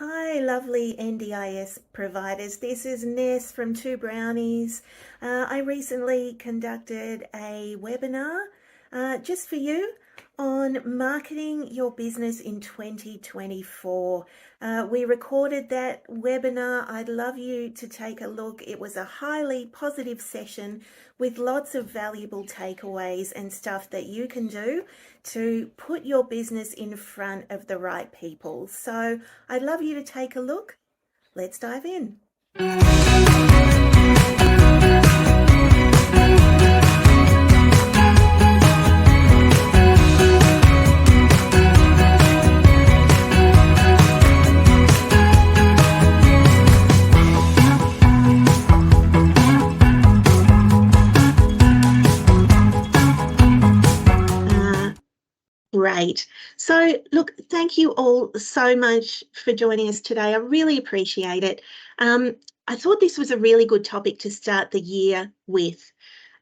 Hi, lovely NDIS providers. This is Ness from Two Brownies. I recently conducted a webinar just for you on marketing your business in 2024. We recorded that webinar. I'd love you to take a look. It was a highly positive session with lots of valuable takeaways and stuff that you can do to put your business in front of the right people. So I'd love you to take a look. Let's dive in. Great. So look, thank you all so much for joining us today. I really appreciate it. I thought this was a really good topic to start the year with.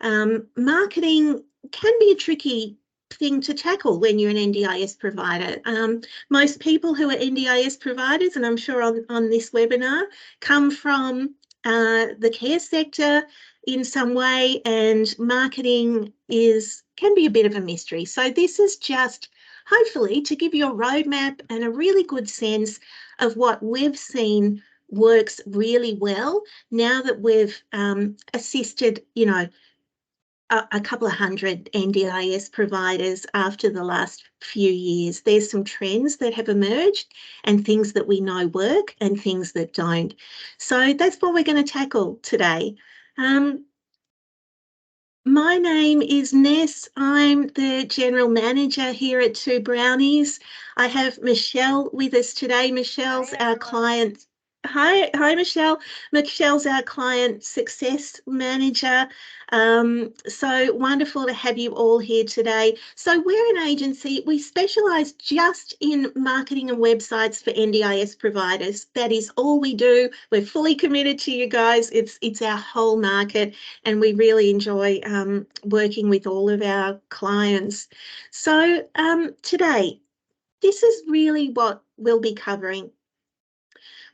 Marketing can be a tricky thing to tackle when you're an NDIS provider. Most people who are NDIS providers, and I'm sure on this webinar, come from the care sector in some way, and marketing can be a bit of a mystery. So this is just hopefully to give you a roadmap and a really good sense of what we've seen works really well now that we've assisted, a couple of hundred NDIS providers after the last few years. There's some trends that have emerged and things that we know work and things that don't. So that's what we're going to tackle today. My name is Ness. I'm the General Manager here at Two Brownies. I have Michelle with us today. Michelle's our client. Hi, Michelle. Michelle's our client success manager. So wonderful to have you all here today. So we're an agency. We specialise just in marketing and websites for NDIS providers. That is all we do. We're fully committed to you guys. It's our whole market, and we really enjoy working with all of our clients. So today, this is really what we'll be covering.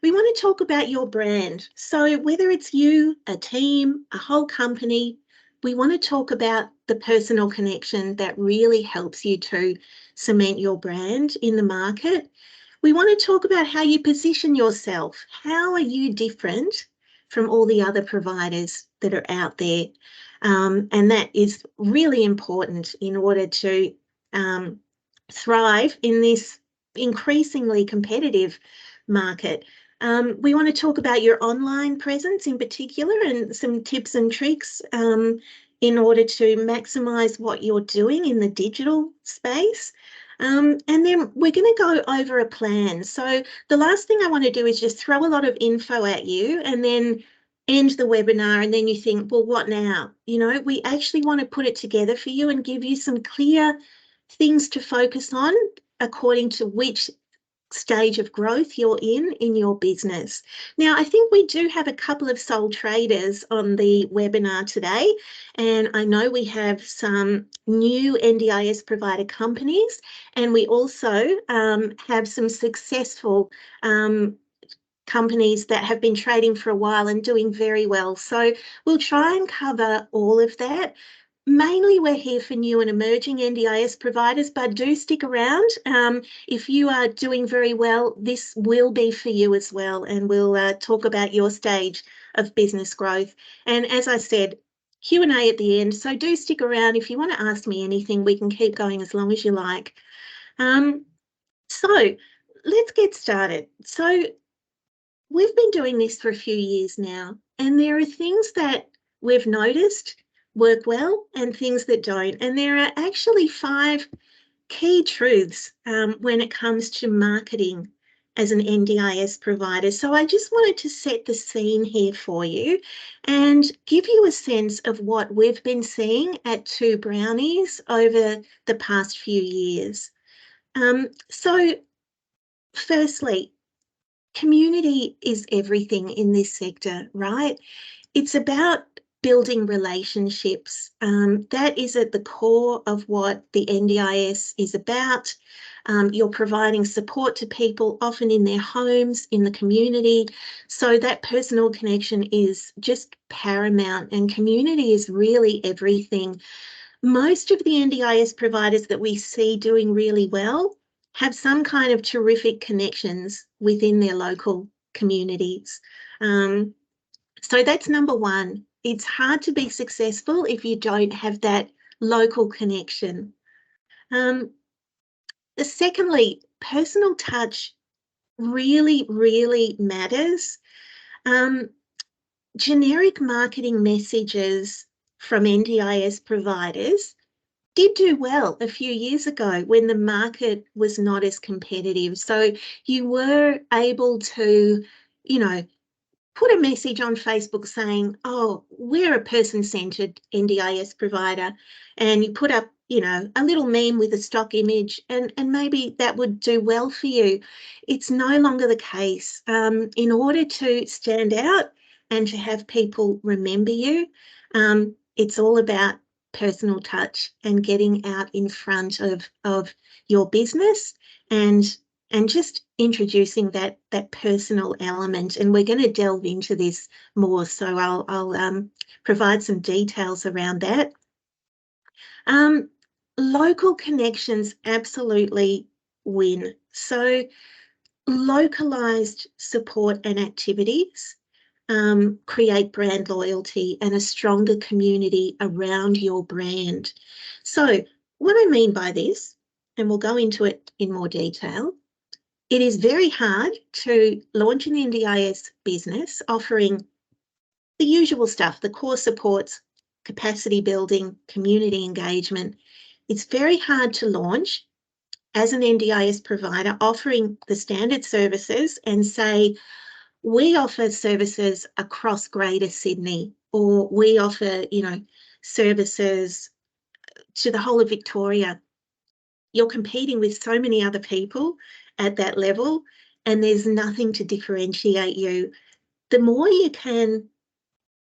We want to talk about your brand. So whether it's you, a team, a whole company, we want to talk about the personal connection that really helps you to cement your brand in the market. We want to talk about how you position yourself. How are you different from all the other providers that are out there? And that is really important in order to thrive in this increasingly competitive market. We want to talk about your online presence in particular and some tips and tricks in order to maximise what you're doing in the digital space. And then we're going to go over a plan. So the last thing I want to do is just throw a lot of info at you and then end the webinar, and then you think, well, what now? We actually want to put it together for you and give you some clear things to focus on according to which stage of growth you're in your business. Now, I think we do have a couple of sole traders on the webinar today, and I know we have some new NDIS provider companies, and we also have some successful companies that have been trading for a while and doing very well. So we'll try and cover all of that. Mainly we're here for new and emerging NDIS providers, but do stick around. If you are doing very well, this will be for you as well, and we'll talk about your stage of business growth. And as I said, Q&A at the end, so do stick around. If you want to ask me anything, we can keep going as long as you like. So let's get started. So we've been doing this for a few years now, and there are things that we've noticed work well and things that don't. And there are actually 5 key truths when it comes to marketing as an NDIS provider. So I just wanted to set the scene here for you and give you a sense of what we've been seeing at Two Brownies over the past few years. So firstly, community is everything in this sector, right? It's about building relationships. That is at the core of what the NDIS is about. You're providing support to people, often in their homes, in the community. So that personal connection is just paramount, and community is really everything. Most of the NDIS providers that we see doing really well have some kind of terrific connections within their local communities. So that's number one. It's hard to be successful if you don't have that local connection. Secondly, personal touch really, really matters. Generic marketing messages from NDIS providers did do well a few years ago when the market was not as competitive. So you were able to, put a message on Facebook saying, oh, we're a person-centred NDIS provider, and you put up, a little meme with a stock image, and maybe that would do well for you. It's no longer the case. In order to stand out and to have people remember you, it's all about personal touch and getting out in front of your business and just introducing that personal element. And we're going to delve into this more, so I'll provide some details around that. Local connections absolutely win. So localised support and activities create brand loyalty and a stronger community around your brand. So what I mean by this, and we'll go into it in more detail, it is very hard to launch an NDIS business offering the usual stuff, the core supports, capacity building, community engagement. It's very hard to launch as an NDIS provider offering the standard services and say, we offer services across Greater Sydney, or we offer, services to the whole of Victoria. You're competing with so many other people at that level, and there's nothing to differentiate you. The more you can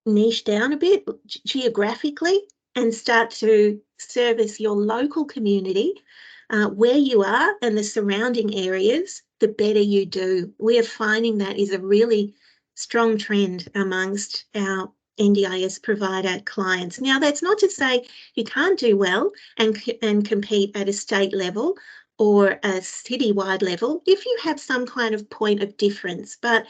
niche down a bit geographically and start to service your local community where you are and the surrounding areas, the better you do. We are finding that is a really strong trend amongst our NDIS provider clients. Now, that's not to say you can't do well and compete at a state level or a citywide level if you have some kind of point of difference. But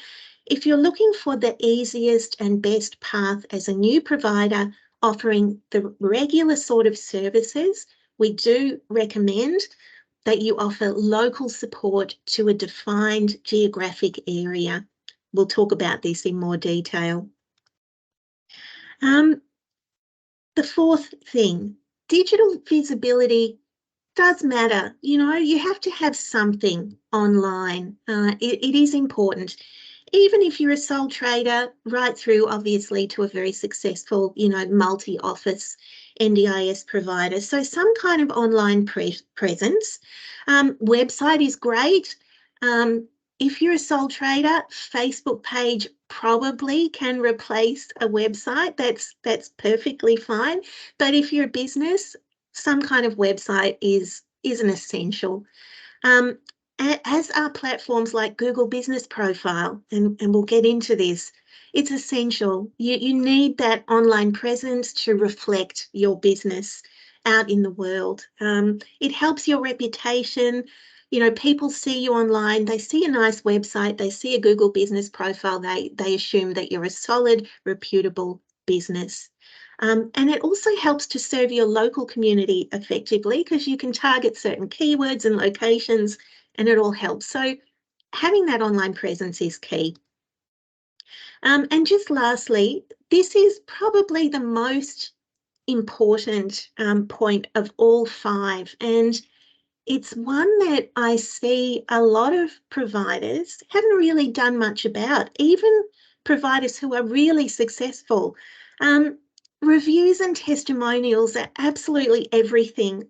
if you're looking for the easiest and best path as a new provider offering the regular sort of services, we do recommend that you offer local support to a defined geographic area. We'll talk about this in more detail. The fourth thing, digital visibility does matter. You have to have something online. It is important. Even if you're a sole trader, right through obviously to a very successful, multi-office NDIS provider. So some kind of online presence. Website is great. If you're a sole trader, Facebook page probably can replace a website. That's perfectly fine. But if you're a business, some kind of website is an essential. As are platforms like Google Business Profile, and we'll get into this, it's essential. You need that online presence to reflect your business out in the world. It helps your reputation. People see you online, they see a nice website, they see a Google Business Profile, they assume that you're a solid, reputable business. And it also helps to serve your local community effectively because you can target certain keywords and locations, and it all helps. So having that online presence is key. And just lastly, this is probably the most important point of all five, and it's one that I see a lot of providers haven't really done much about, even providers who are really successful. Reviews and testimonials are absolutely everything.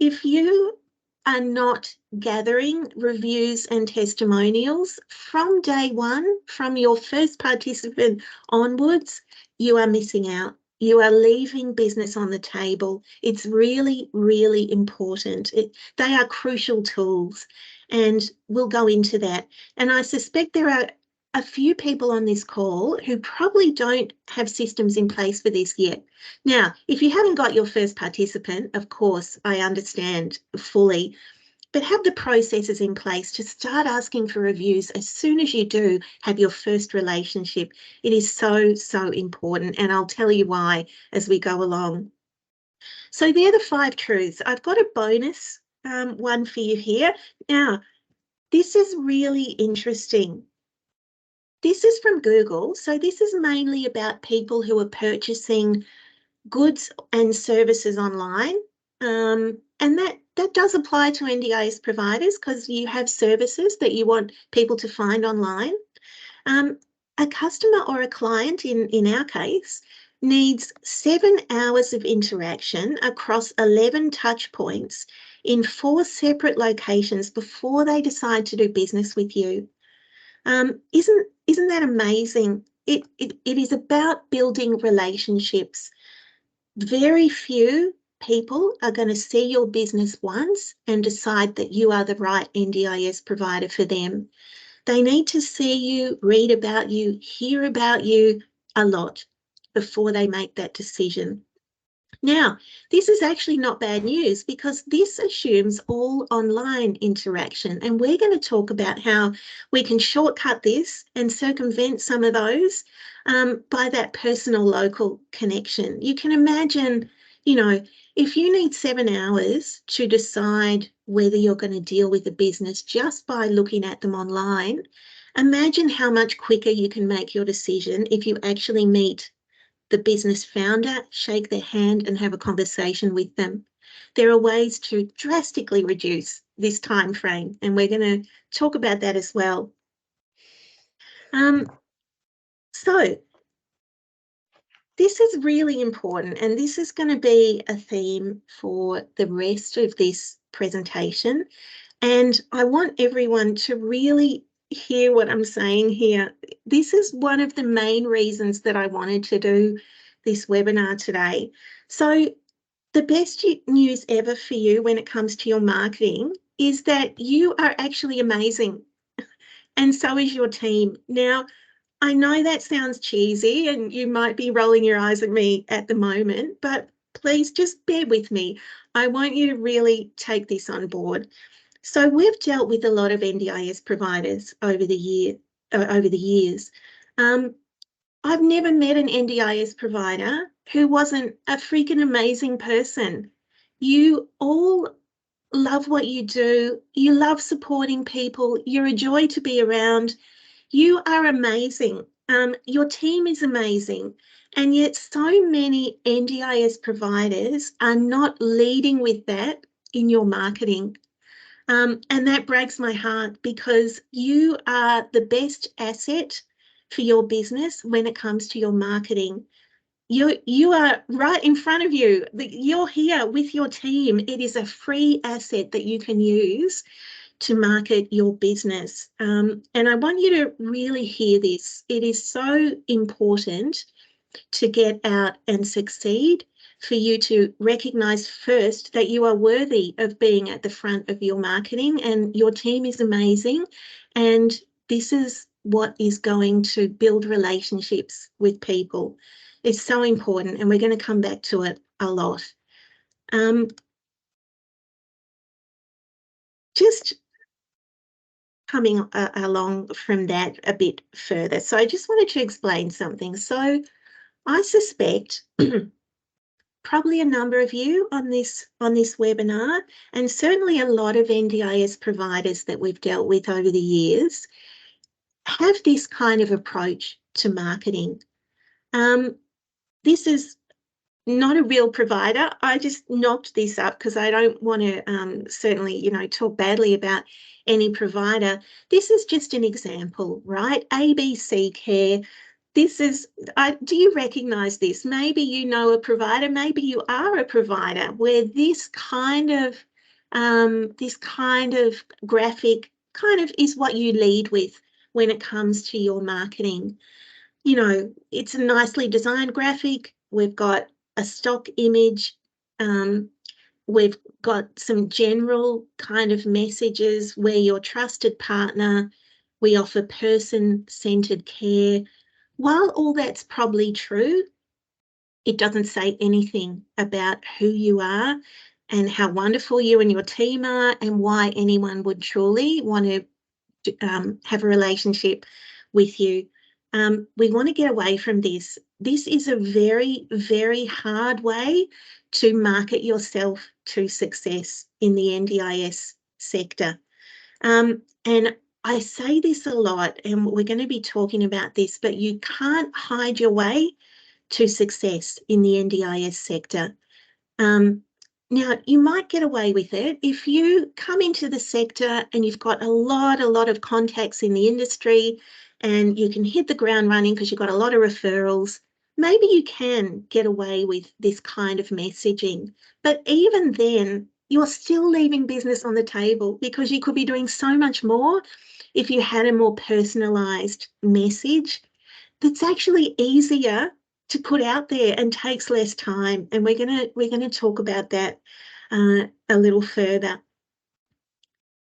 If you are not gathering reviews and testimonials from day one, from your first participant onwards, you are missing out. You are leaving business on the table. It's really, really important. They are crucial tools, and we'll go into that. And I suspect there are a few people on this call who probably don't have systems in place for this yet. Now, if you haven't got your first participant, of course, I understand fully, but have the processes in place to start asking for reviews as soon as you do have your first relationship. It is so, so important, and I'll tell you why as we go along. So they're the 5 truths. I've got a bonus one for you here. Now, this is really interesting. This is from Google. So this is mainly about people who are purchasing goods and services online. And that does apply to NDIS providers because you have services that you want people to find online. A customer or a client, in our case, needs 7 hours of interaction across 11 touch points in 4 separate locations before they decide to do business with you. Isn't that amazing? It is about building relationships. Very few people are going to see your business once and decide that you are the right NDIS provider for them. They need to see you, read about you, hear about you a lot before they make that decision. Now, this is actually not bad news because this assumes all online interaction, and we're going to talk about how we can shortcut this and circumvent some of those by that personal local connection. You can imagine, if you need 7 hours to decide whether you're going to deal with a business just by looking at them online, imagine how much quicker you can make your decision if you actually meet the business founder, shake their hand and have a conversation with them. There are ways to drastically reduce this time frame, and we're going to talk about that as well. So this is really important, and this is going to be a theme for the rest of this presentation. And I want everyone to really hear what I'm saying here. This is one of the main reasons that I wanted to do this webinar today. So the best news ever for you when it comes to your marketing is that you are actually amazing, and so is your team. Now, I know that sounds cheesy and you might be rolling your eyes at me at the moment, but please just bear with me. I want you to really take this on board. So we've dealt with a lot of NDIS providers over the years. I've never met an NDIS provider who wasn't a freaking amazing person. You all love what you do. You love supporting people. You're a joy to be around. You are amazing. Your team is amazing. And yet so many NDIS providers are not leading with that in your marketing. And that breaks my heart because you are the best asset for your business when it comes to your marketing. You are right in front of you. You're here with your team. It is a free asset that you can use to market your business. And I want you to really hear this. It is so important to get out and succeed, for you to recognize first that you are worthy of being at the front of your marketing, and your team is amazing. And this is what is going to build relationships with people. It's so important, and we're going to come back to it a lot. Just coming along from that a bit further. So I just wanted to explain something. So I suspect probably a number of you on this webinar, and certainly a lot of NDIS providers that we've dealt with over the years, have this kind of approach to marketing. This is not a real provider. I just knocked this up because I don't want to certainly, talk badly about any provider. This is just an example, right? ABC Care. This is, do you recognise this? Maybe you know a provider, maybe you are a provider where this kind of graphic kind of is what you lead with when it comes to your marketing. It's a nicely designed graphic. we've got a stock image, we've got some general kind of messages. We're your trusted partner. We offer person-centered care. While all that's probably true, it doesn't say anything about who you are and how wonderful you and your team are and why anyone would truly want to have a relationship with you. We want to get away from this. This is a very, very hard way to market yourself to success in the NDIS sector. And I say this a lot, and we're going to be talking about this, but you can't hide your way to success in the NDIS sector. Now, you might get away with it if you come into the sector and you've got a lot of contacts in the industry and you can hit the ground running because you've got a lot of referrals. Maybe you can get away with this kind of messaging. But even then, you're still leaving business on the table because you could be doing so much more if you had a more personalised message that's actually easier to put out there and takes less time. And we're gonna talk about that a little further.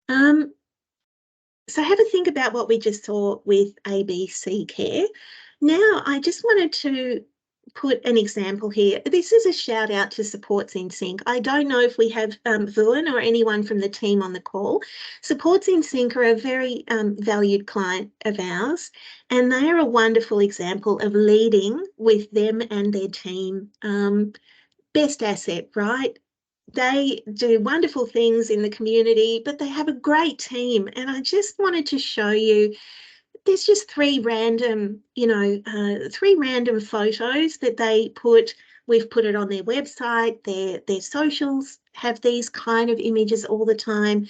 So have a think about what we just saw with ABC Care. Now, I just wanted to put an example here. This is a shout out to Supports in Sync. I don't know if we have Vuan or anyone from the team on the call. Supports in Sync are a very valued client of ours, and they are a wonderful example of leading with them and their team. Best asset, right? They do wonderful things in the community, but they have a great team. And I just wanted to show you, there's just three random photos that we've put it on their website, their socials have these kind of images all the time.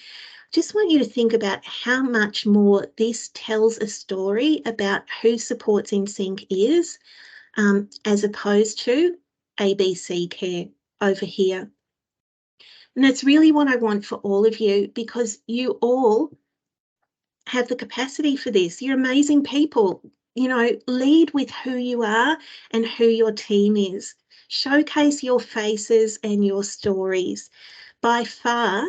Just want you to think about how much more this tells a story about who Supports in Sync is, as opposed to ABC Care over here. And that's really what I want for all of you, because you all have the capacity for this. You're amazing people. Lead with who you are and who your team is. Showcase your faces and your stories. By far,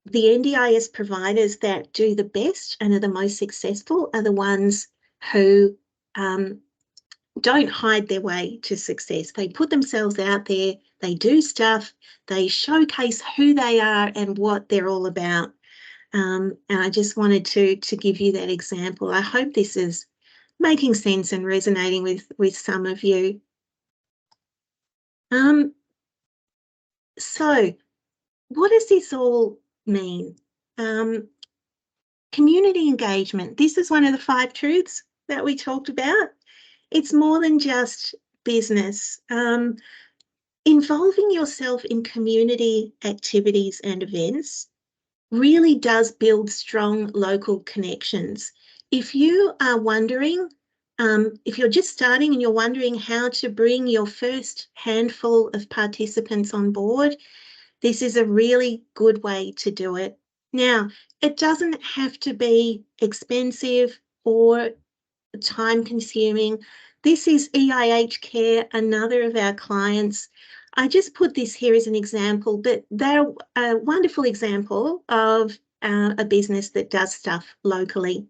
the NDIS providers that do the best and are the most successful are the ones who don't hide their way to success. They put themselves out there, they do stuff, they showcase who they are and what they're all about. And I just wanted to give you that example. I hope this is making sense and resonating with some of you. So what does this all mean? Community engagement. This is one of the 5 truths that we talked about. It's more than just business. Involving yourself in community activities and events really does build strong local connections. If you are wondering, if you're just starting and you're wondering how to bring your first handful of participants on board, this is a really good way to do it. Now, it doesn't have to be expensive or time-consuming. This is EIH Care, another of our clients. I just put this here as an example, but they're a wonderful example of a business that does stuff locally.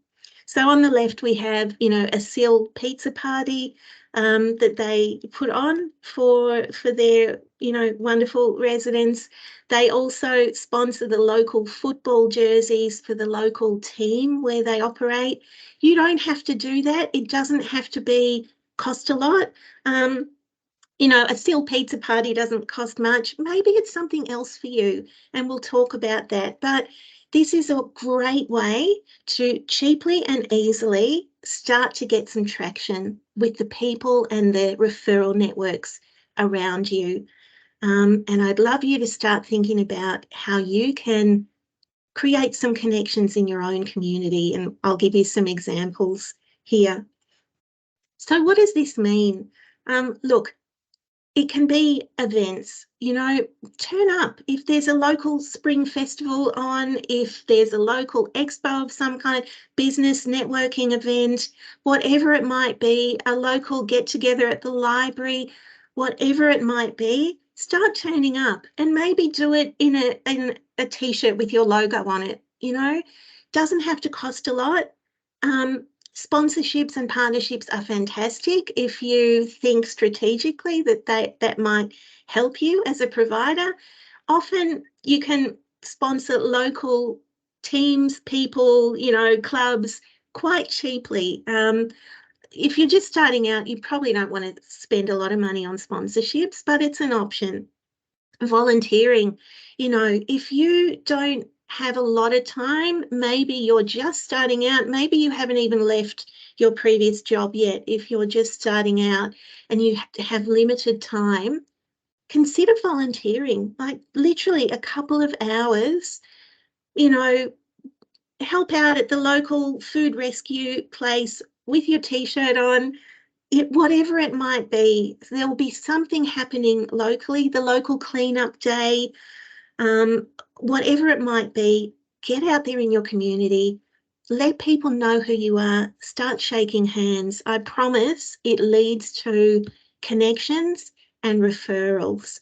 So on the left, we have, a Seal pizza party that they put on for their, wonderful residents. They also sponsor the local football jerseys for the local team where they operate. You don't have to do that. It doesn't have to cost a lot. A Seal pizza party doesn't cost much. Maybe it's something else for you, and we'll talk about that. But this is a great way to cheaply and easily start to get some traction with the people and the referral networks around you. And I'd love you to start thinking about how you can create some connections in your own community, and I'll give you some examples here. So what does this mean? Look, it can be events, turn up. If there's a local spring festival on, if there's a local expo of some kind, business networking event, whatever it might be, a local get together at the library, whatever it might be, start turning up and maybe do it in a t-shirt with your logo on it. Doesn't have to cost a lot. Sponsorships and partnerships are fantastic if you think strategically that might help you as a provider. Often you can sponsor local teams, people, clubs quite cheaply. If you're just starting out, you probably don't want to spend a lot of money on sponsorships, but it's an option. Volunteering, if you don't have a lot of time, maybe you're just starting out, maybe you haven't even left your previous job yet. If you're just starting out and you have limited time, consider volunteering, like literally a couple of hours, help out at the local food rescue place with your t-shirt on. Whatever it might be, there will be something happening locally, the local cleanup day, whatever it might be. Get out there in your community, let people know who you are, start shaking hands. I promise it leads to connections and referrals.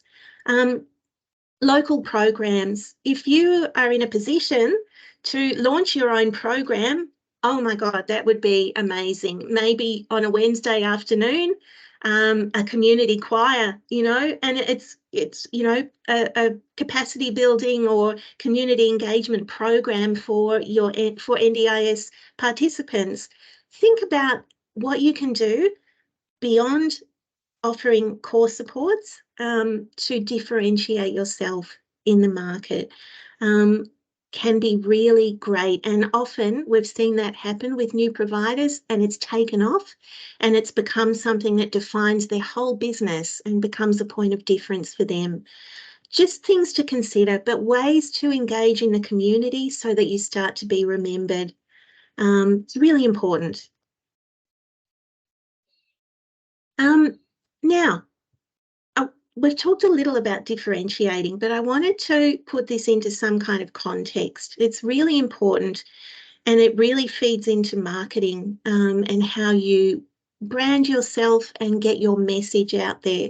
Local programs. If you are in a position to launch your own program, oh my God, that would be amazing. Maybe on a Wednesday afternoon, a community choir, and it's a capacity building or community engagement program for NDIS participants. Think about what you can do beyond offering core supports to differentiate yourself in the market. Can be really great, and often we've seen that happen with new providers, and it's taken off and it's become something that defines their whole business and becomes a point of difference for them. Just things to consider, but ways to engage in the community so that you start to be remembered. It's really important. Now, we've talked a little about differentiating, but I wanted to put this into some kind of context. It's really important, and it really feeds into marketing and how you brand yourself and get your message out there.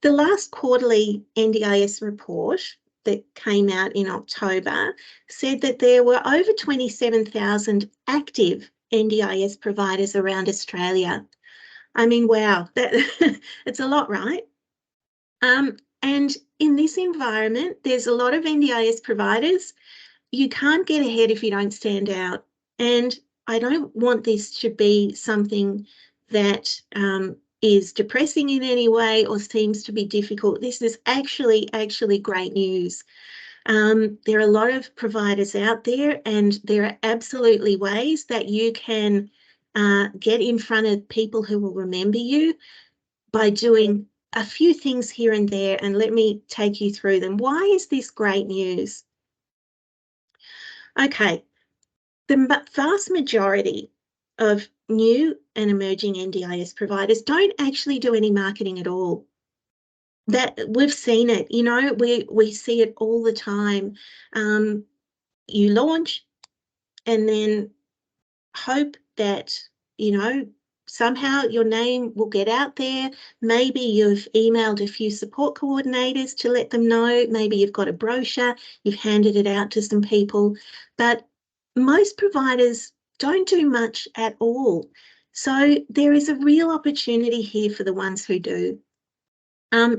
The last quarterly NDIS report that came out in October said that there were over 27,000 active NDIS providers around Australia. I mean, wow, it's a lot, right? And in this environment, there's a lot of NDIS providers. You can't get ahead if you don't stand out. And I don't want this to be something that is depressing in any way or seems to be difficult. This is actually great news. There are a lot of providers out there, and there are absolutely ways that you can get in front of people who will remember you by doing a few things here and there, and let me take you through them. Why is this great news? Okay, the vast majority of new and emerging NDIS providers don't actually do any marketing at all. That we've seen it, we see it all the time. You launch and then hope that, somehow your name will get out there. Maybe you've emailed a few support coordinators to let them know. Maybe you've got a brochure, you've handed it out to some people, but most providers don't do much at all. So there is a real opportunity here for the ones who do.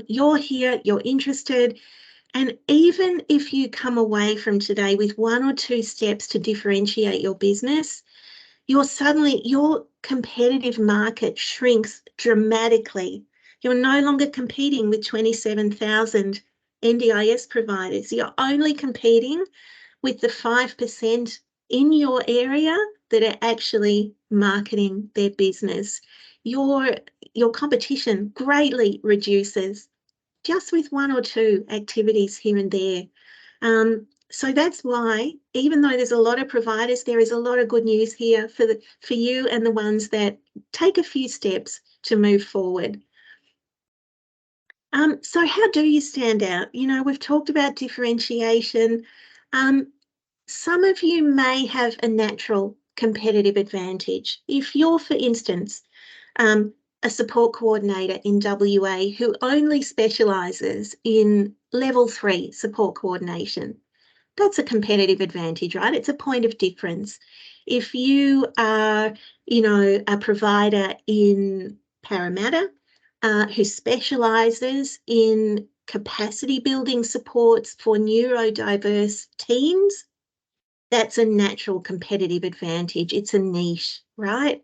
You're here, you're interested, and even if you come away from today with 1 or 2 steps to differentiate your business, your competitive market shrinks dramatically. You're no longer competing with 27,000 NDIS providers. You're only competing with the 5% in your area that are actually marketing their business. Your competition greatly reduces just with 1 or 2 activities here and there. So that's why, even though there's a lot of providers, there is a lot of good news here for you and the ones that take a few steps to move forward. So how do you stand out? We've talked about differentiation. Some of you may have a natural competitive advantage. If you're, for instance, a support coordinator in WA who only specialises in level 3 support coordination. That's a competitive advantage, right? It's a point of difference. If you are, a provider in Parramatta who specialises in capacity building supports for neurodiverse teams, that's a natural competitive advantage. It's a niche, right?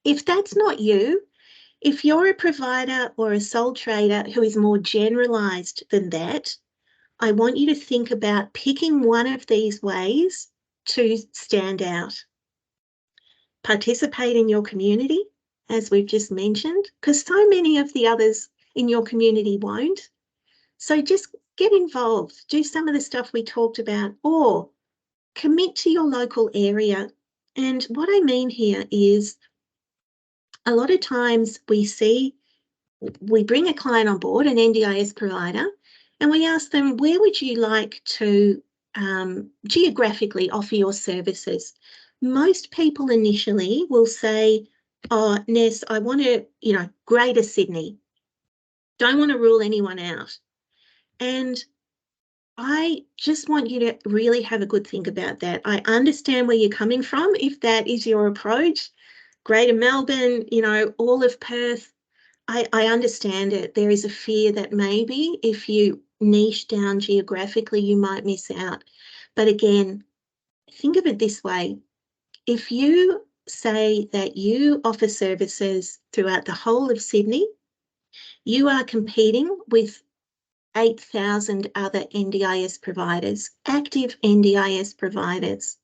If that's not you, if you're a provider or a sole trader who is more generalised than that, I want you to think about picking one of these ways to stand out. Participate in your community, as we've just mentioned, because so many of the others in your community won't. So just get involved, do some of the stuff we talked about, or commit to your local area. And what I mean here is a lot of times we bring a client on board, an NDIS provider, and we ask them, where would you like to geographically offer your services? Most people initially will say, oh, Ness, I want to, Greater Sydney. Don't want to rule anyone out. And I just want you to really have a good think about that. I understand where you're coming from if that is your approach. Greater Melbourne, all of Perth, I understand it. There is a fear that maybe if you niche down geographically, you might miss out. But again, think of it this way. If you say that you offer services throughout the whole of Sydney, you are competing with 8,000 other NDIS providers, active NDIS providers.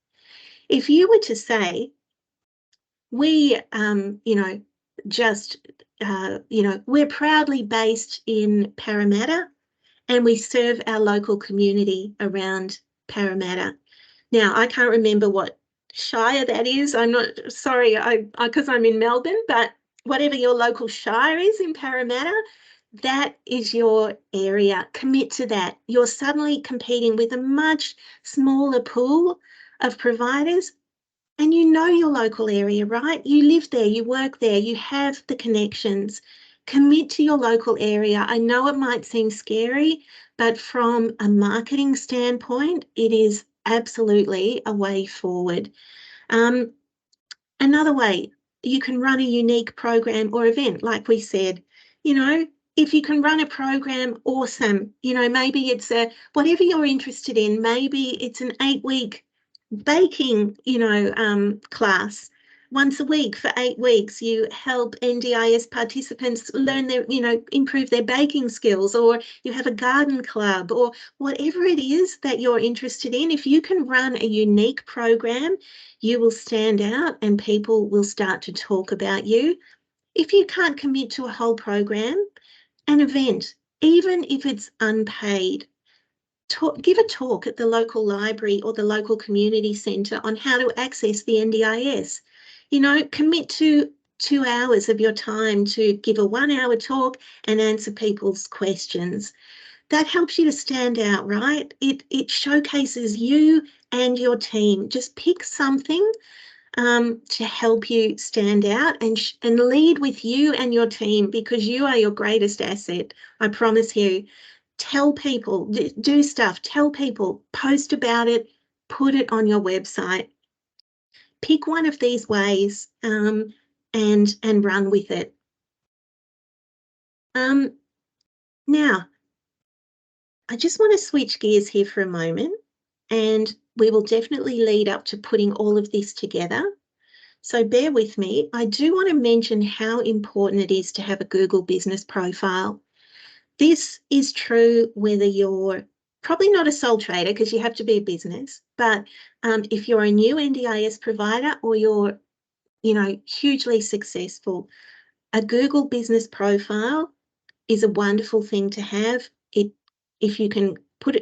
If you were to say, we, we're proudly based in Parramatta and we serve our local community around Parramatta. Now, I can't remember what shire that is. I'm not sorry, because I'm in Melbourne, but whatever your local shire is in Parramatta, that is your area. Commit to that. You're suddenly competing with a much smaller pool of providers. And you know your local area, right? You live there, you work there, you have the connections. Commit to your local area. I know it might seem scary, but from a marketing standpoint, it is absolutely a way forward. Another way, you can run a unique program or event, like we said. If you can run a program, awesome. Maybe it's whatever you're interested in. Maybe it's an 8-week baking, class. Once a week for 8 weeks, you help NDIS participants learn improve their baking skills, or you have a garden club, or whatever it is that you're interested in. If you can run a unique program, you will stand out and people will start to talk about you. If you can't commit to a whole program, an event, even if it's unpaid, give a talk at the local library or the local community centre on how to access the NDIS. Commit to 2 hours of your time to give a 1-hour talk and answer people's questions. That helps you to stand out, right? It showcases you and your team. Just pick something to help you stand out and lead with you and your team, because you are your greatest asset. I promise you. Tell people, do stuff, tell people, post about it, put it on your website. Pick one of these ways and run with it. Now, I just want to switch gears here for a moment, and we will definitely lead up to putting all of this together. So bear with me. I do want to mention how important it is to have a Google business profile. This is true whether you're probably not a sole trader, because you have to be a business, but if you're a new NDIS provider or you're, hugely successful, a Google business profile is a wonderful thing to have. If you can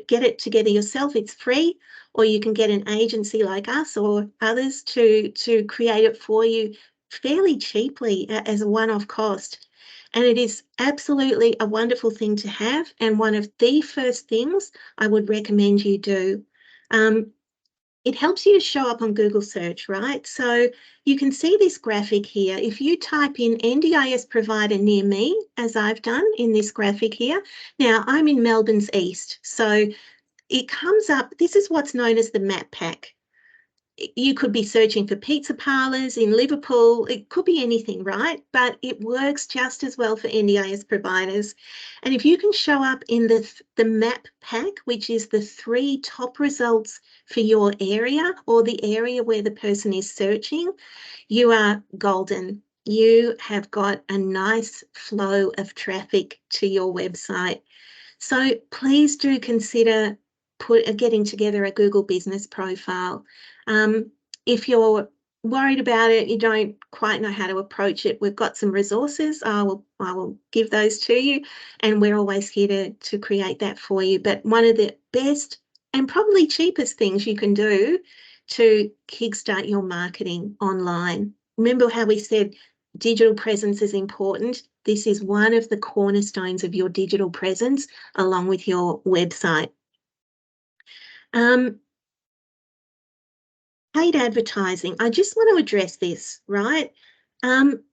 get it together yourself, it's free, or you can get an agency like us or others to create it for you fairly cheaply as a one-off cost. And it is absolutely a wonderful thing to have, and one of the first things I would recommend you do. it helps you to show up on Google search, right? So you can see this graphic here. If you type in NDIS provider near me, as I've done in this graphic here, now I'm in Melbourne's East, so it comes up, this is what's known as the map pack. You could be searching for pizza parlours in Liverpool. It could be anything, right? But it works just as well for NDIS providers. And if you can show up in the map pack, which is the 3 top results for your area or the area where the person is searching, you are golden. You have got a nice flow of traffic to your website. So please do consider getting together a Google business profile. If you're worried about it, you don't quite know how to approach it, we've got some resources. I will give those to you, and we're always here to create that for you. But one of the best and probably cheapest things you can do to kickstart your marketing online. Remember how we said digital presence is important? This is one of the cornerstones of your digital presence, along with your website. Paid advertising. I just want to address this, right? Some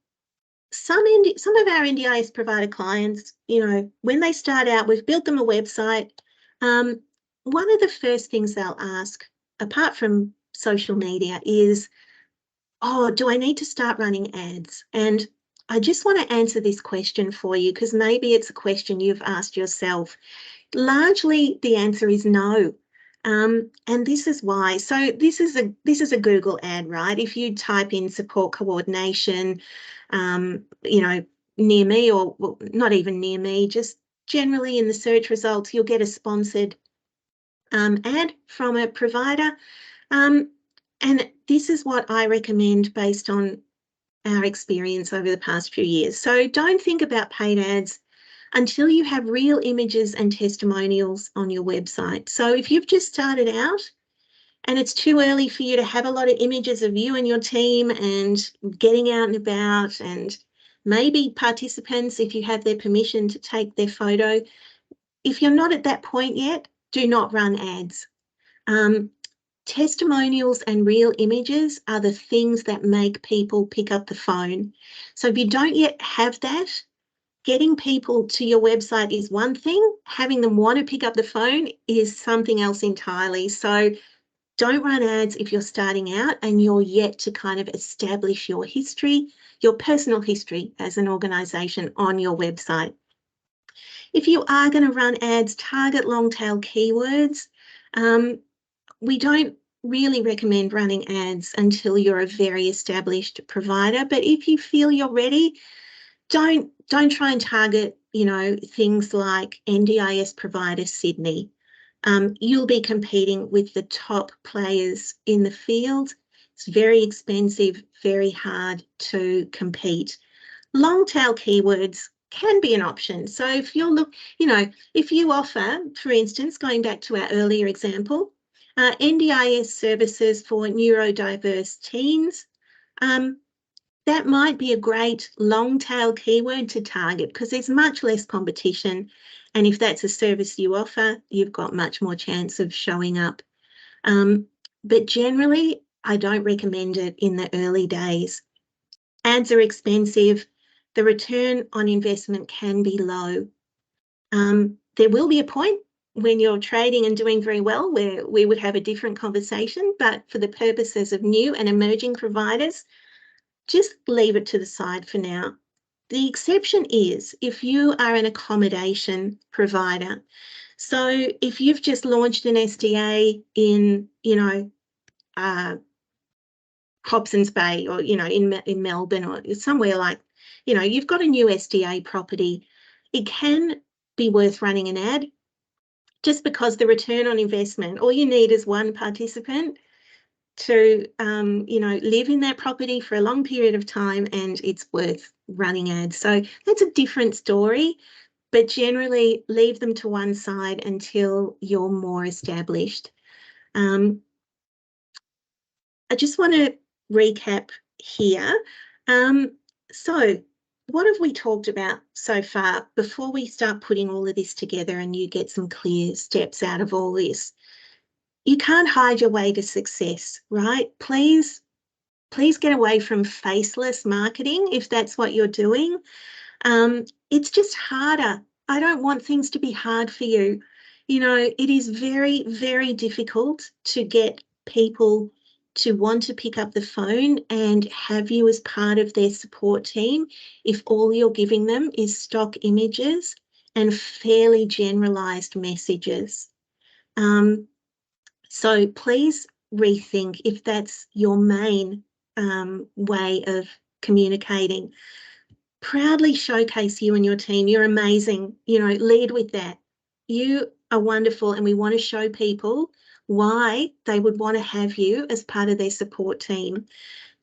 of our NDIS provider clients, when they start out, we've built them a website. One of the first things they'll ask, apart from social media, is, oh, do I need to start running ads? And I just want to answer this question for you, because maybe it's a question you've asked yourself. Largely, the answer is no. And this is why. So this is a Google ad, right? If you type in support coordination, near me, or well, not even near me, just generally in the search results, you'll get a sponsored ad from a provider. And this is what I recommend based on our experience over the past few years. So don't think about paid ads until you have real images and testimonials on your website. So if you've just started out and it's too early for you to have a lot of images of you and your team and getting out and about, and maybe participants, if you have their permission to take their photo, if you're not at that point yet, do not run ads. Testimonials and real images are the things that make people pick up the phone. So if you don't yet have that, getting people to your website is one thing. Having them want to pick up the phone is something else entirely. So don't run ads if you're starting out and you're yet to kind of establish your history, your personal history as an organisation on your website. If you are going to run ads, target long tail keywords. We don't really recommend running ads until you're a very established provider, but if you feel you're ready, don't try and target, things like NDIS Provider Sydney. You'll be competing with the top players in the field. It's very expensive, very hard to compete. Long tail keywords can be an option. So if if you offer, for instance, going back to our earlier example, NDIS services for neurodiverse teens, that might be a great long tail keyword to target because there's much less competition. And if that's a service you offer, you've got much more chance of showing up. But generally, I don't recommend it in the early days. Ads are expensive. The return on investment can be low. There will be a point when you're trading and doing very well where we would have a different conversation, but for the purposes of new and emerging providers, just leave it to the side for now. The exception is if you are an accommodation provider. So if you've just launched an SDA in, Hobson's Bay, or, in Melbourne, or somewhere like, you've got a new SDA property, it can be worth running an ad just because the return on investment, all you need is one participant to, live in that property for a long period of time, and it's worth running ads. So that's a different story, but generally leave them to one side until you're more established. I just want to recap here. So what have we talked about so far before we start putting all of this together and you get some clear steps out of all this? you can't hide your way to success, right? Please get away from faceless marketing if that's what you're doing. It's just harder. I don't want things to be hard for you. You know, it is very, very difficult to get people to want to pick up the phone and have you as part of their support team if all you're giving them is stock images and fairly generalized messages. So please rethink if that's your main way of communicating. Proudly showcase you and your team. You're amazing. You know, lead with that. You are wonderful, and we want to show people why they would want to have you as part of their support team.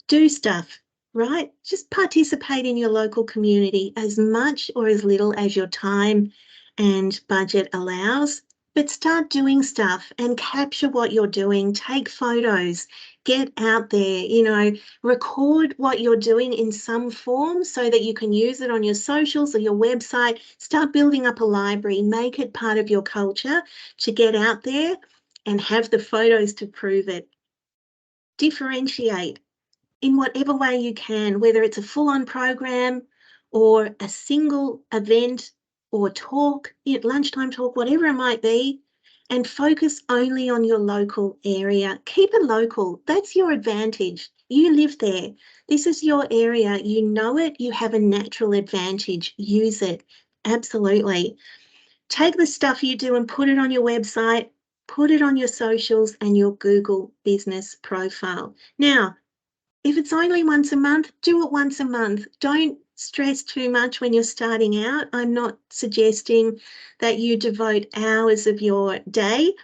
Do stuff, right? Just participate in your local community as much or as little as your time and budget allows. But start doing stuff and capture what you're doing. Take photos, get out there, you know, record what you're doing in some form so that you can use it on your socials or your website. Start building up a library, make it part of your culture to get out there and have the photos to prove it. Differentiate in whatever way you can, whether it's a full-on program or a single event or talk, lunchtime talk, whatever it might be, and focus only on your local area. Keep it local. That's your advantage. You live there. This is your area. You know it. You have a natural advantage. Use it. Absolutely. Take the stuff you do and put it on your website, put it on your socials and your Google business profile. Now, if it's only once a month, do it once a month. Don't stress too much when you're starting out. I'm not suggesting that you devote hours of your day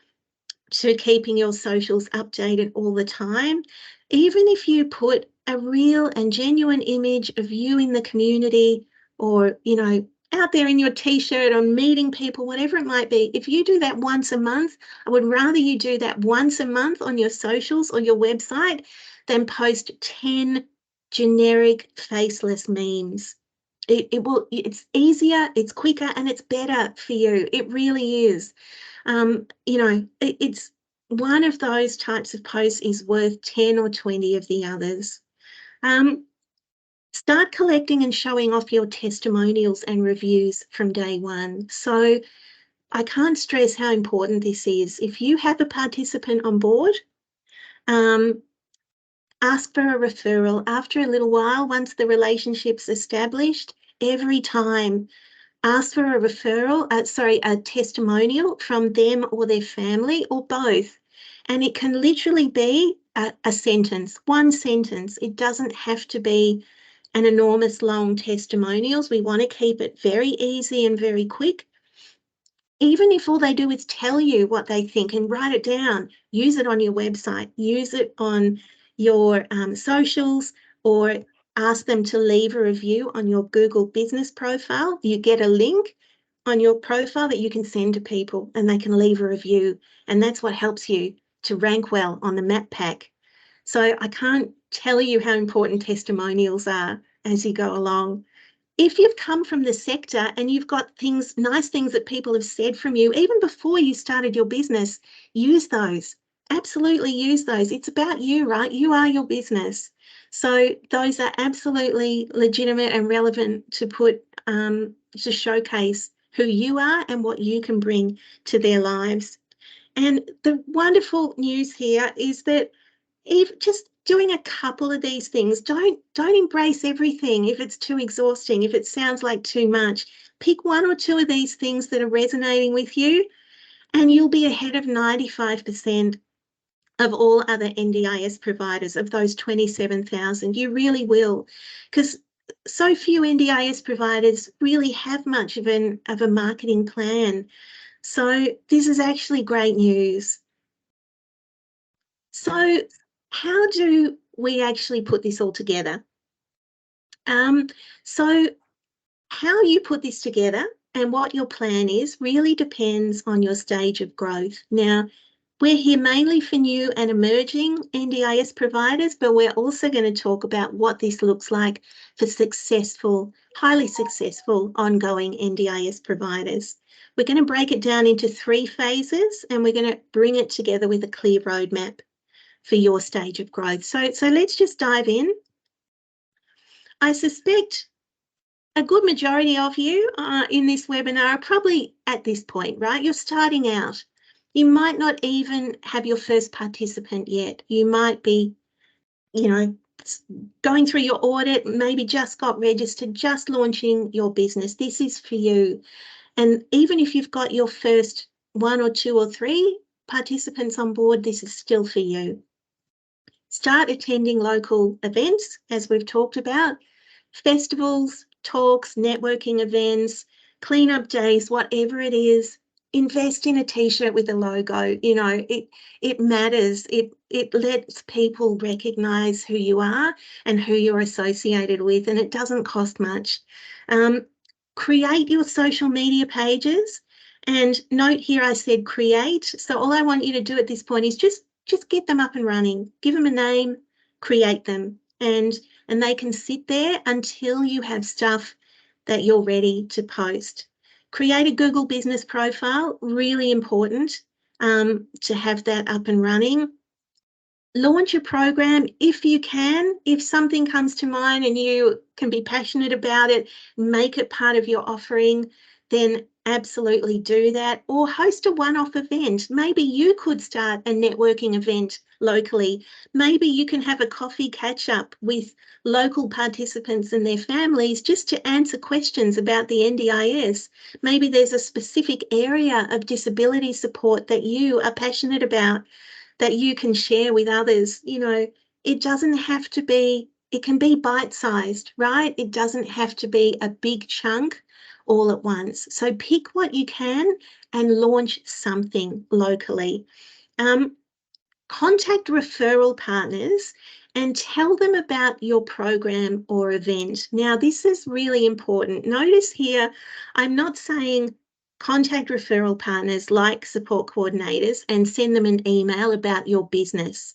to keeping your socials updated all the time. Even if you put a real and genuine image of you in the community or, you know, out there in your t-shirt or meeting people, whatever it might be, if you do that once a month, I would rather you do that once a month on your socials or your website than post 10 generic faceless memes. It's easier, it's quicker, and it's better for you. It really is. You know, it's one of those types of posts is worth 10 or 20 of the others. Start collecting and showing off your testimonials and reviews from day one. So I can't stress how important this is. If you have a participant on board, ask for a referral. After a little while, once the relationship's established, every time ask for a referral, a testimonial from them or their family or both. And it can literally be a sentence, one sentence. It doesn't have to be an enormous long testimonials. We want to keep it very easy and very quick. Even if all they do is tell you what they think and write it down, use it on your website, use it on your socials, or ask them to leave a review on your Google business profile. You get a link on your profile that you can send to people and they can leave a review. And that's what helps you to rank well on the map pack. So I can't tell you how important testimonials are as you go along. If you've come from the sector and you've got things, nice things that people have said from you, even before you started your business, use those. Absolutely use those. It's about you, right? You are your business. So those are absolutely legitimate and relevant to put, to showcase who you are and what you can bring to their lives. And the wonderful news here is that if just doing a couple of these things, don't embrace everything if it's too exhausting, if it sounds like too much. Pick one or two of these things that are resonating with you and you'll be ahead of 95% of all other NDIS providers, of those 27,000. You really will, because so few NDIS providers really have much of a marketing plan. So this is actually great news. So how do we actually put this all together? So how you put this together and what your plan is really depends on your stage of growth. Now, We're here mainly for new and emerging NDIS providers, but we're also going to talk about what this looks like for successful, highly successful, ongoing NDIS providers. We're going to break it down into 3 phases, and we're going to bring it together with a clear roadmap for your stage of growth. So let's just dive in. I suspect a good majority of you in this webinar are probably at this point, right? You're starting out. You might not even have your first participant yet. You might be, going through your audit, maybe just got registered, just launching your business. This is for you. And even if you've got your first 1 or 2 or 3 participants on board, this is still for you. Start attending local events, as we've talked about, festivals, talks, networking events, cleanup days, whatever it is. Invest in a t-shirt with a logo. It matters. It lets people recognize who you are and who you're associated with, and it doesn't cost much. Create your social media pages, and note here I said create. So all I want you to do at this point is just get them up and running. Give them a name, create them, and they can sit there until you have stuff that you're ready to post. Create a Google business profile, really important to have that up and running. Launch a program if you can. If something comes to mind and you can be passionate about it, make it part of your offering, then absolutely do that. Or host a one-off event. Maybe you could start a networking event locally. Maybe you can have a coffee catch-up with local participants and their families just to answer questions about the NDIS. Maybe there's a specific area of disability support that you are passionate about that you can share with others. It doesn't have to be, it can be bite-sized, right? It doesn't have to be a big chunk all at once. So pick what you can and launch something locally. Contact referral partners and tell them about your program or event. Now, this is really important. Notice here, I'm not saying contact referral partners like support coordinators and send them an email about your business.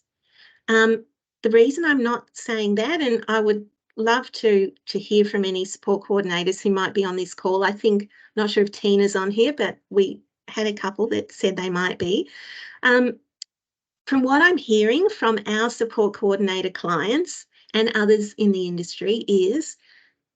The reason I'm not saying that, and I would love to hear from any support coordinators who might be on this call. I think, not sure if Tina's on here, but we had a couple that said they might be. From what I'm hearing from our support coordinator clients and others in the industry is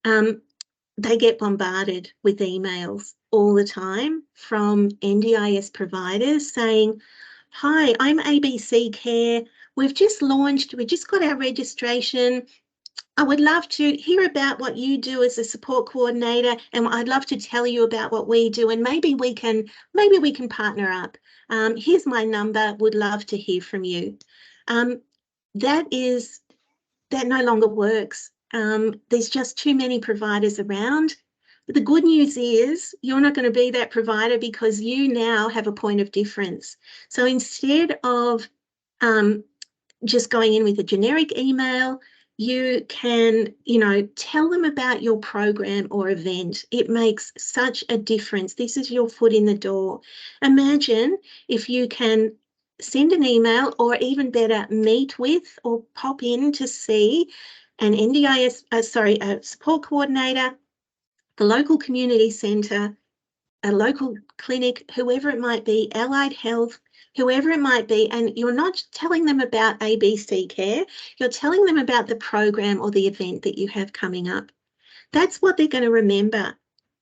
they get bombarded with emails all the time from NDIS providers saying, "Hi, I'm ABC Care. We've just launched, we just got our registration. I would love to hear about what you do as a support coordinator, and I'd love to tell you about what we do, and maybe we can partner up. Here's my number, would love to hear from you." That no longer works. There's just too many providers around. But the good news is you're not going to be that provider because you now have a point of difference. So instead of just going in with a generic email, you can, tell them about your program or event. It makes such a difference. This is your foot in the door. Imagine if you can send an email, or even better, meet with or pop in to see an a support coordinator, the local community centre, a local clinic, whoever it might be, allied health, whoever it might be, and you're not telling them about ABC Care, you're telling them about the program or the event that you have coming up. That's what they're going to remember.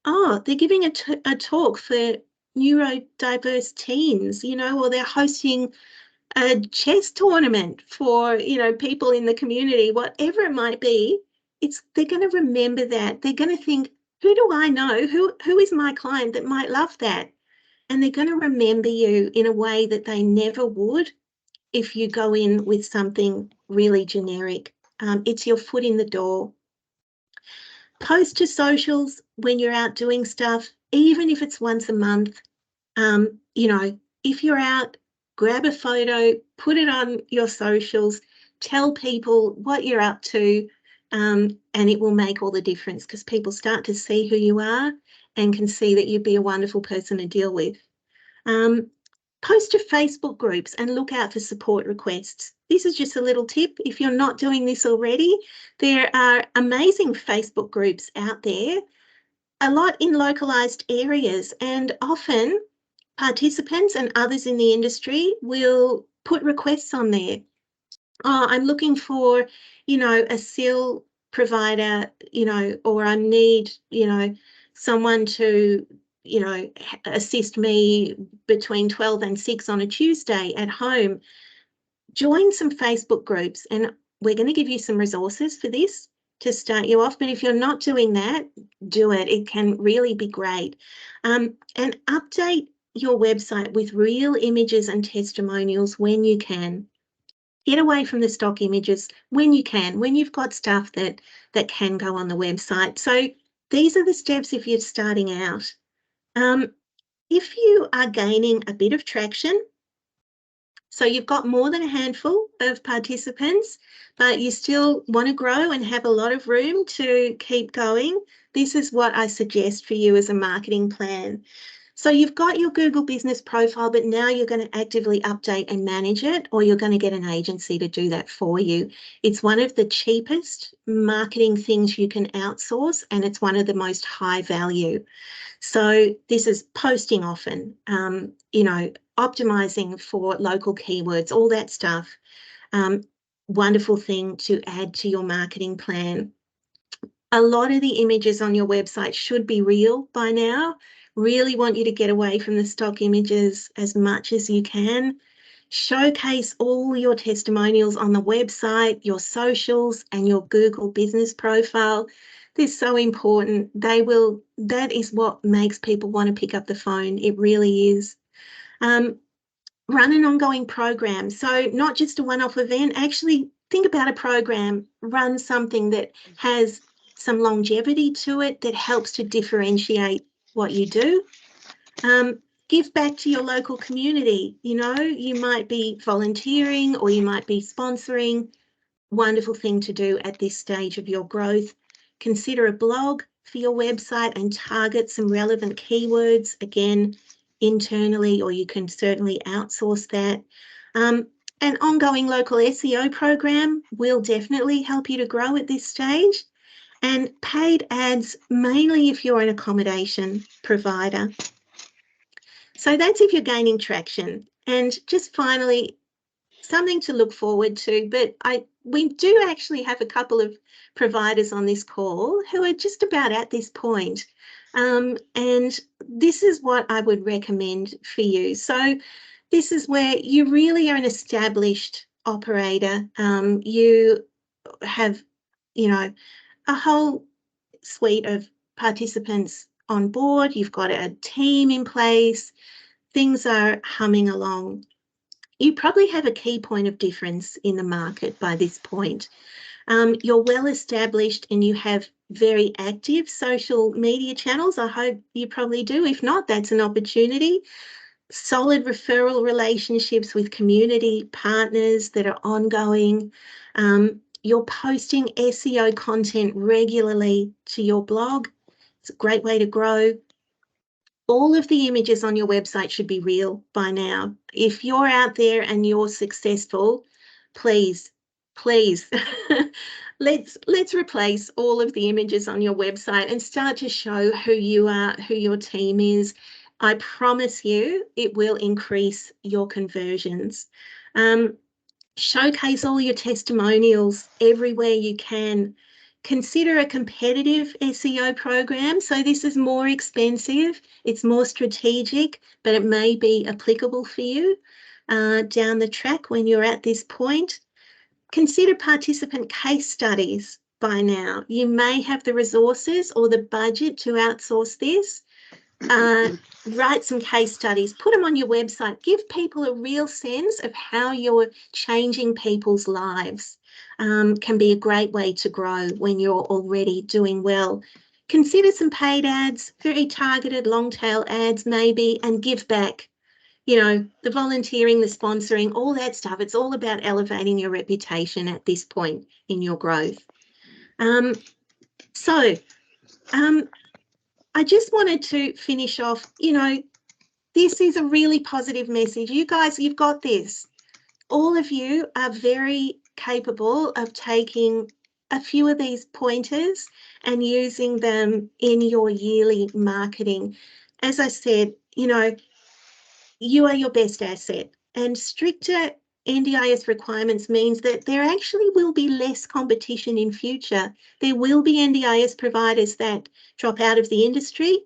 Oh, they're giving a talk for neurodiverse teens, or they're hosting a chess tournament for, people in the community, whatever it might be. They're going to remember that. They're going to think, who do I know? Who is my client that might love that? And they're going to remember you in a way that they never would if you go in with something really generic. It's your foot in the door. Post to socials when you're out doing stuff, even if it's once a month. If you're out, grab a photo, put it on your socials, tell people what you're up to, and it will make all the difference because people start to see who you are and can see that you'd be a wonderful person to deal with. Post to Facebook groups and look out for support requests. This is just a little tip. If you're not doing this already, there are amazing Facebook groups out there, a lot in localized areas, and often participants and others in the industry will put requests on there. Oh, I'm looking for, a SIL provider, or I need, someone to, assist me between 12 and 6 on a Tuesday at home. Join some Facebook groups, and we're going to give you some resources for this to start you off. But if you're not doing that, do it. It can really be great. And update your website with real images and testimonials when you can. Get away from the stock images when you can, when you've got stuff that can go on the website. So these are the steps if you're starting out. If you are gaining a bit of traction, so you've got more than a handful of participants, but you still want to grow and have a lot of room to keep going, this is what I suggest for you as a marketing plan. So you've got your Google business profile, but now you're going to actively update and manage it, or you're going to get an agency to do that for you. It's one of the cheapest marketing things you can outsource, and it's one of the most high value. So this is posting often, optimizing for local keywords, all that stuff. Wonderful thing to add to your marketing plan. A lot of the images on your website should be real by now. Really want you to get away from the stock images as much as you can. Showcase all your testimonials on the website, your socials, and your Google business profile. This is so important. That is what makes people want to pick up the phone. It really is. Run an ongoing program. So not just a one-off event, actually think about a program, run something that has some longevity to it, that helps to differentiate what you do. Give back to your local community. You might be volunteering or you might be sponsoring. Wonderful thing to do at this stage of your growth. Consider a blog for your website and target some relevant keywords, again, internally, or you can certainly outsource that. An ongoing local SEO program will definitely help you to grow at this stage. And paid ads, mainly if you're an accommodation provider. So that's if you're gaining traction. And just finally, something to look forward to, but we do actually have a couple of providers on this call who are just about at this point. And this is what I would recommend for you. So this is where you really are an established operator. You have, a whole suite of participants on board. You've got a team in place. Things are humming along. You probably have a key point of difference in the market by this point. You're well established and you have very active social media channels. I hope you probably do. If not, that's an opportunity. Solid referral relationships with community partners that are ongoing. You're posting SEO content regularly to your blog. It's a great way to grow. All of the images on your website should be real by now. If you're out there and you're successful, please, let's replace all of the images on your website and start to show who you are, who your team is. I promise you it will increase your conversions. Showcase all your testimonials everywhere you can. Consider a competitive SEO program. So this is more expensive, it's more strategic, but it may be applicable for you down the track when you're at this point. Consider participant case studies by now. You may have the resources or the budget to outsource this. Write some case studies, put them on your website, give people a real sense of how you're changing people's lives. Can be a great way to grow when you're already doing well. Consider some paid ads, very targeted long tail ads maybe, and give back. The volunteering, the sponsoring, all that stuff. It's all about elevating your reputation at this point in your growth. I just wanted to finish off, this is a really positive message. You guys, you've got this. All of you are very capable of taking a few of these pointers and using them in your yearly marketing. As I said, you know, you are your best asset, and stricter NDIS requirements means that there actually will be less competition in future. There will be NDIS providers that drop out of the industry.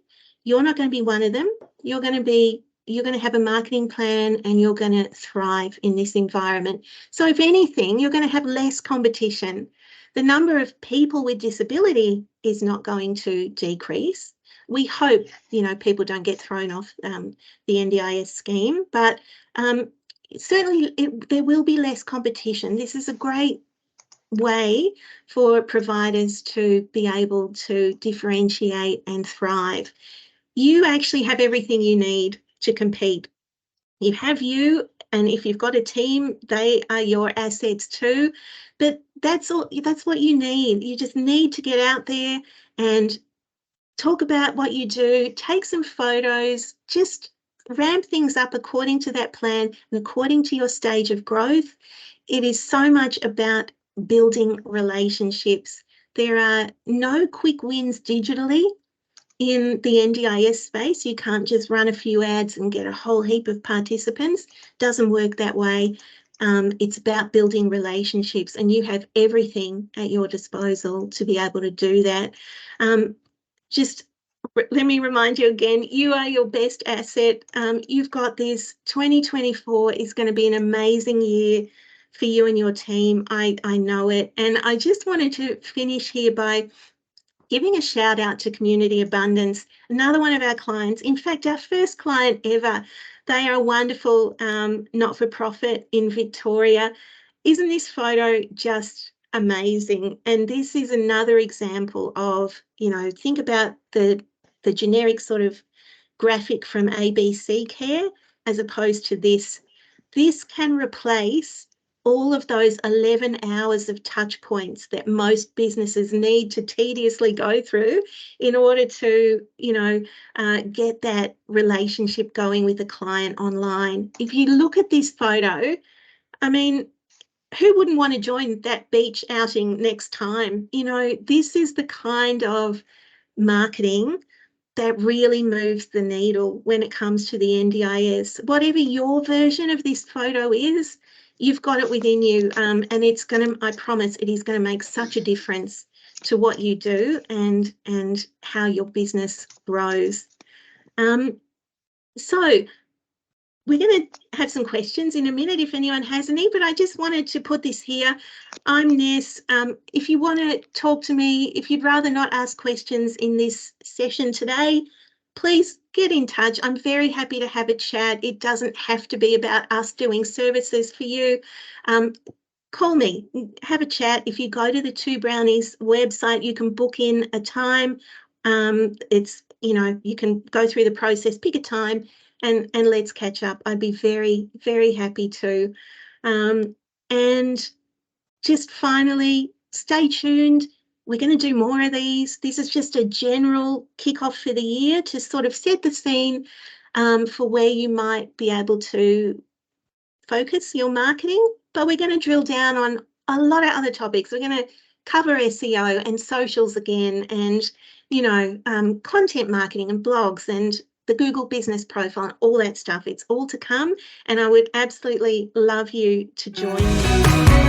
You're not going to be one of them. You're going to have a marketing plan and you're going to thrive in this environment. So if anything, you're going to have less competition. The number of people with disability is not going to decrease. We hope, you know, people don't get thrown off the NDIS scheme, but certainly there will be less competition. This is a great way for providers to be able to differentiate and thrive. You actually have everything you need to compete. You have you, and if you've got a team, they are your assets too. But that's all. That's what you need. You just need to get out there and talk about what you do, take some photos, just ramp things up according to that plan and according to your stage of growth. It is so much about building relationships. There are no quick wins digitally in the NDIS space. You can't just run a few ads and get a whole heap of participants. Doesn't work that way. It's about building relationships, and you have everything at your disposal to be able to do that. Just let me remind you again, you are your best asset. You've got this. 2024 is going to be an amazing year for you and your team. I know it. And I just wanted to finish here by giving a shout out to Community Abundance, another one of our clients. In fact, our first client ever. They are a wonderful not-for-profit in Victoria. Isn't this photo just amazing? And this is another example of, you know, think about the generic sort of graphic from ABC Care as opposed to this. This can replace all of those 11 hours of touch points that most businesses need to tediously go through in order to, you know, get that relationship going with the client online. If you look at this photo, I mean, who wouldn't want to join that beach outing next time? You know, this is the kind of marketing that really moves the needle when it comes to the NDIS. Whatever your version of this photo is, you've got it within you, and it's going to, I promise, it is going to make such a difference to what you do and how your business grows. So we're going to have some questions in a minute if anyone has any, but I just wanted to put this here. I'm Ness. If you want to talk to me, if you'd rather not ask questions in this session today, please get in touch. I'm very happy to have a chat. It doesn't have to be about us doing services for you. Call me, have a chat. If you go to the Two Brownies website, you can book in a time. It's, you know, you can go through the process, pick a time, and let's catch up. I'd be very, very happy to. And just finally, stay tuned. We're going to do more of these. This is just a general kickoff for the year to sort of set the scene for where you might be able to focus your marketing. But we're going to drill down on a lot of other topics. We're going to cover SEO and socials again, and, you know, content marketing and blogs and the Google business profile, all that stuff. It's all to come, and I would absolutely love you to join me.